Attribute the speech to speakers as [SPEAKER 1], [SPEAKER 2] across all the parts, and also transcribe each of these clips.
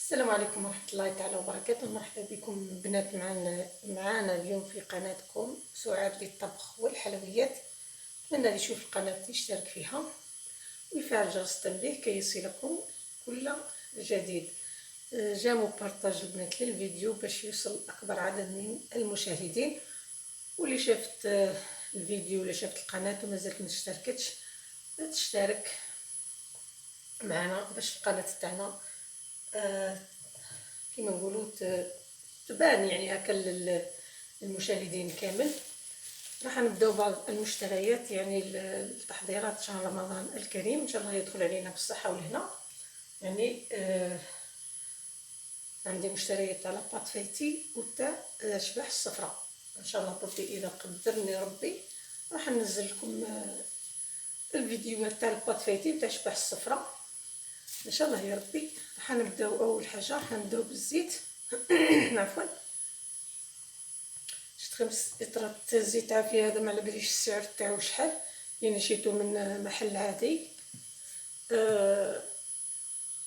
[SPEAKER 1] السلام عليكم ورحمة الله تعالى وبركاته. مرحبا بكم بنات معانا اليوم في قناتكم سعاد للطبخ والحلويات. أتمنى اللي يشوف القناة يشترك فيها ويفعل جرس التنبيه كي يصلكم كل جديد. جاموا بارطاج البنات للفيديو باش يوصل أكبر عدد من المشاهدين. واللي شافت الفيديو ولا شافت القناة ومازالت مشتركتش تشترك معنا باش القناة تاعنا كما نقولوا تبان يعني هكا للمشاهدين كامل. راح نبداو بعض المشتريات يعني التحضيرات شهر رمضان الكريم ان شاء الله يدخل علينا بالصحه والهنا. يعني عندي مشتريات تاع لاباط فايتي وتاع شبح الصفراء. ان شاء الله ربي اذا قدرني ربي راح ننزل لكم الفيديوهات تاع لاباط فايتي وتاع شبح الصفراء ان شاء الله يا ربي. راح نبداو اول حاجه راح نبداو بالزيت عفوا شفت 5 لترات زيت عافيه. هذا ما على باليش السعر تاعو شحال، يعني شيتو من محل عادي.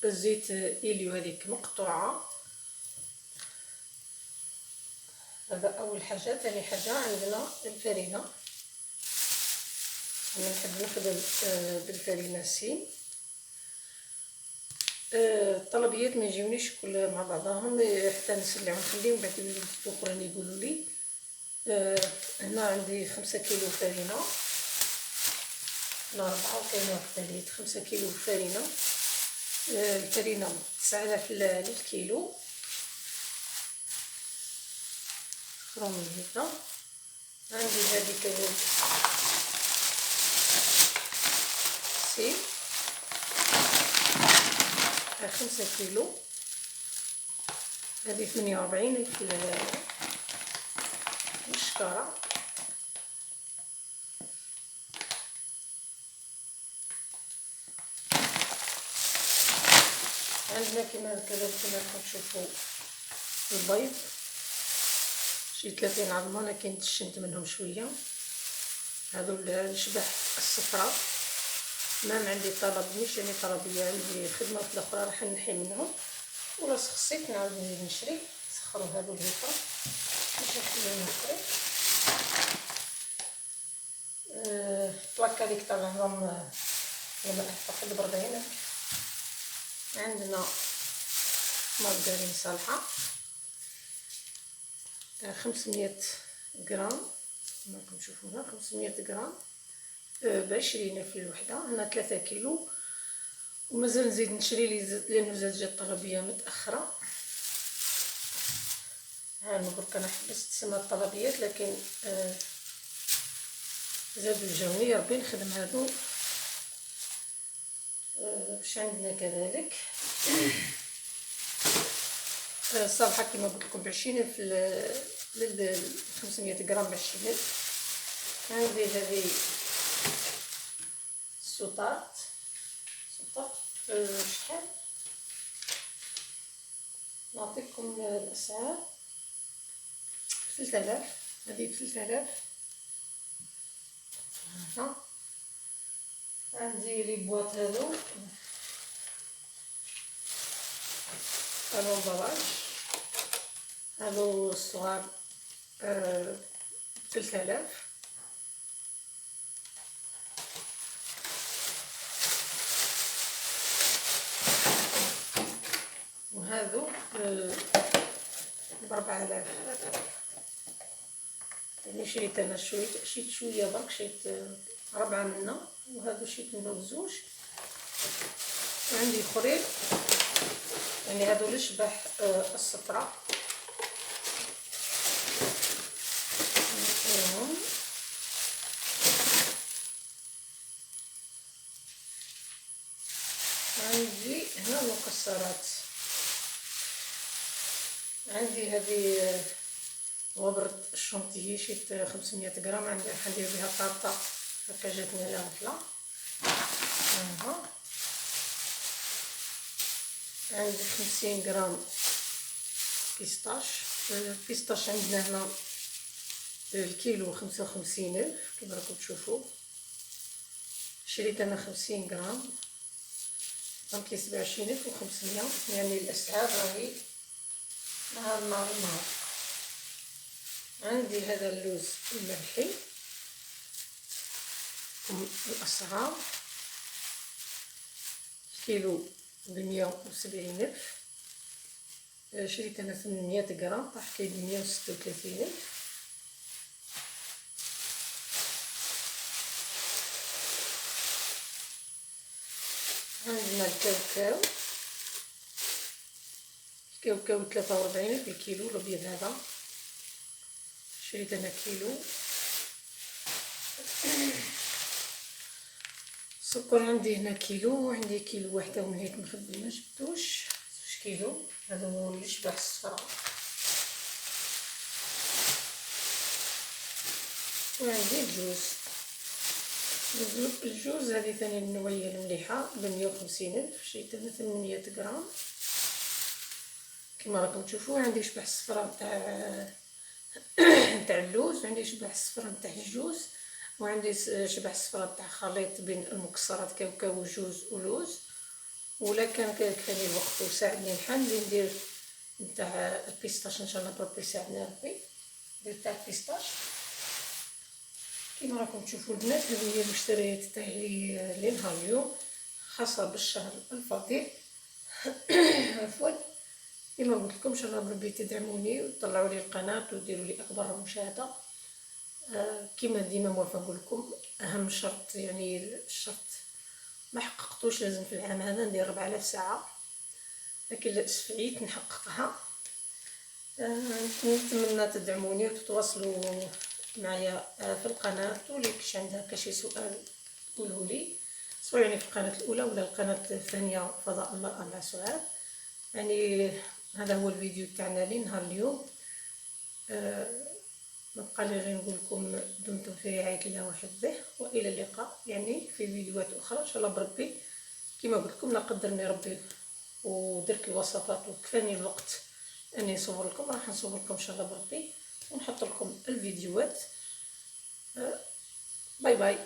[SPEAKER 1] الزيت إليو هذيك مقطوعه. هذا اول حاجه. ثاني حاجه عندنا الفرينه. انا نحب نخدم بالفرينه سين. الطلبيات ما يجيونيش كل مع بعضهم حتى نسلع ونخليهم بعد الاخرين يقولوا لي. هنا عندي 5 كيلو فرينه، لا 4 وكاين واحد ثالث 5 كيلو فرينه. الفرينه 9000 للكيلو. خرو من هنا عندي هذيك سي 5 كيلو. هذه 48 الشكاره. عندنا كما كذلك كما تشوفوا البيض شي 30 عظمه لكن تشنت منهم شويه. هذو الشبح الصفراء ما عندي طلب مش يعني طلبيه، عندي خدمات اخرى راح نحي منهم ولا خصيت نعاود نزيد نشري. سخروا هذو الهيفا باش نخليهم نشري. طلاكه ديك طلع لهم لما فقد البرد هنا. عندنا مارغرين صالحه 500 غرام راكم تشوفوها 500 غرام ب20 في الوحده. هنا 3 كيلو ومازال نزيد نشري لانه زاد جات الطلبيه متاخره. ها برك انا حبست سما الطلبيات لكن زادوا الجوني يا ربي نخدم هادو. واش عندنا كذلك الصالحه كما قلت لكم ب20 في 500 غرام ب20. عندي هذه السطات شحال نعطيكم الاسعار. 3000 هذه 3000. ها عندي لي بواط هذو الامبراج هذو الصغار 3000. وهذو ب4000. يعني شريت انا شويه برك شريت 4 منا وهذو شريت منهم 2. وعندي اخرين يعني هذو الشبح الصفراء نحيهم. عندي هنا المكسرات. عندي هذه وبرد الشونتيي شيت 500 غرام. عندي ندير بها طاطا هكا جاتني على غفله. ها عندي 50 غرام بيستاش. البيستاش عندنا هنا الكيلو 55,000 كما راكم تشوفوا. شريت انا 50 غرام فهمتي 27500 يعني الاسعار راهي نهار. عندي هذا اللوز الملحي الاسعار كيلو ب170,000. شريت انا 800 غرام طاح كاين ب136,000. عندنا الكاوكاو 43 في الكيلو الابيض هذا، شريت انا كيلو. السكر عندي هنا كيلو، عندي كيلو واحده ونهيت مخبي ما جبتوش. 2 كيلو هذا هو اللي شبه الصفرا. وعندي الجوز هذه ثاني النوعيه المليحه ب150,000، شريت انا 800 غرام كما راكم تشوفوا. عندي شبه الصفرا تاع اللوز، وعندي شبه الصفرا تاع الجوز، وعندي شبه الصفرا تاع خليط بين المكسرات كاوكاو وجوز ولوز. ولا كان كيكفاني الوقت وساعدني الحال ندير نتاع البيستاش ان شاء الله بربي يساعدنا ربي ندير تاع البيستاش. كيما راكم تشوفوا البنات هذه هي المشتريات تاعي لنهار اليوم خاصه بالشهر الفضيل. عفوا كما قلت لكم ان شاء الله بربي تدعموني وتطلعوا لي القناه وديروا لي اكبر مشاهده. كما ديما موالفه نقول لكم اهم شرط يعني الشرط ما حققتوش لازم في العام هذا ندير 4000 ساعه، لكن استفعيت نحققها. نتمنى تدعموني وتتواصلوا معايا في القناه، واللي كاش عندها شي سؤال قولوا لي، سواء يعني في القناه الاولى ولا القناه الثانيه فضاء المراه مع سؤال. يعني هذا هو الفيديو تاعنا لنهار اليوم. نبقى لي غير نقول لكم دمتم في رعايه الله وحفظه، والى اللقاء يعني في فيديوهات اخرى ان شاء الله بربي. كما قلت لكم لا قدرني ربي ودرت الوصفات وكفاني الوقت اني نصور لكم، راح نصور لكم ان شاء الله بربي ونحط لكم الفيديوهات. باي باي.